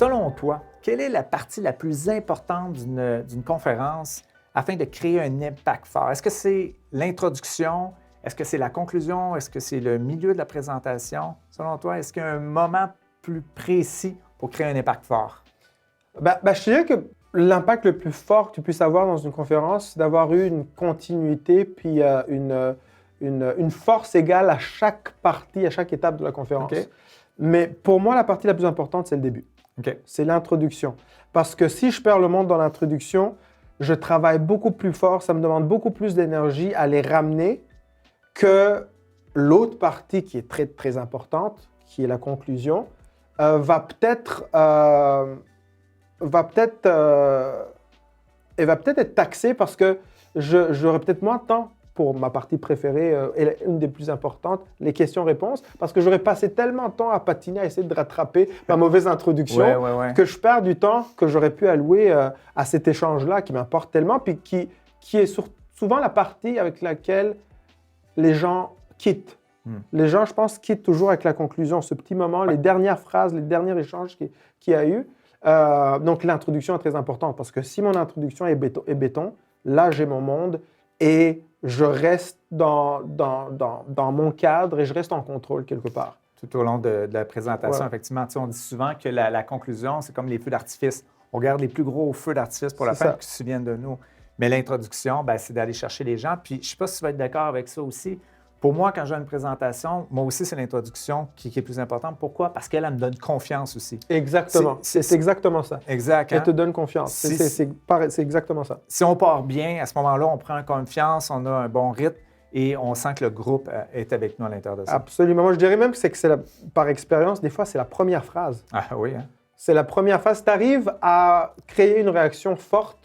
Selon toi, quelle est la partie la plus importante d'une conférence afin de créer un impact fort? Est-ce que c'est l'introduction? Est-ce que c'est la conclusion? Est-ce que c'est le milieu de la présentation? Selon toi, est-ce qu'il y a un moment plus précis pour créer un impact fort? Je dirais que l'impact le plus fort que tu puisses avoir dans une conférence, c'est d'avoir eu une continuité puis une force égale à chaque partie, à chaque étape de la conférence. OK. Mais pour moi, la partie la plus importante, c'est le début. OK. C'est l'introduction. Parce que si je perds le monde dans l'introduction, je travaille beaucoup plus fort, ça me demande beaucoup plus d'énergie à les ramener que l'autre partie qui est très, très importante, qui est la conclusion, va peut-être être taxée parce que j'aurai peut-être moins de temps pour ma partie préférée et une des plus importantes, les questions-réponses, parce que j'aurais passé tellement de temps à patiner, à essayer de rattraper ma mauvaise introduction, que je perds du temps que j'aurais pu allouer à cet échange-là qui m'importe tellement, puis qui est souvent la partie avec laquelle les gens quittent. Les gens, je pense, quittent toujours avec la conclusion, ce petit moment, les dernières phrases, les derniers échanges qu'il y a eu. Donc, l'introduction est très importante parce que si mon introduction est béton, là, j'ai mon monde et je reste dans mon cadre et je reste en contrôle quelque part. Tout au long de la présentation, effectivement. Tu sais, on dit souvent que la conclusion, c'est comme les feux d'artifice. On regarde les plus gros feux d'artifice pour la fin qui se souviennent de nous. Mais l'introduction, c'est d'aller chercher les gens. Puis, je ne sais pas si tu vas être d'accord avec ça aussi. Pour moi, quand j'ai une présentation, moi aussi, c'est l'introduction qui est plus importante. Pourquoi? Parce qu'elle me donne confiance aussi. Exactement. C'est exactement ça. Exact. Elle te donne confiance. C'est exactement ça. Si on part bien, à ce moment-là, on prend confiance, on a un bon rythme et on sent que le groupe est avec nous à l'intérieur de ça. Absolument. Moi, je dirais même que par expérience, des fois, c'est la première phrase. Ah oui, hein? C'est la première phrase. Tu arrives à créer une réaction forte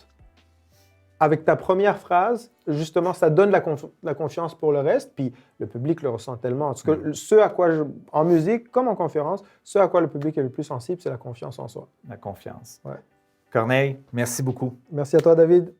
avec ta première phrase, justement, ça donne la confiance pour le reste, puis le public le ressent tellement. Parce que en musique comme en conférence, ce à quoi le public est le plus sensible, c'est la confiance en soi. La confiance. Ouais. Corneille, merci beaucoup. Merci à toi, David.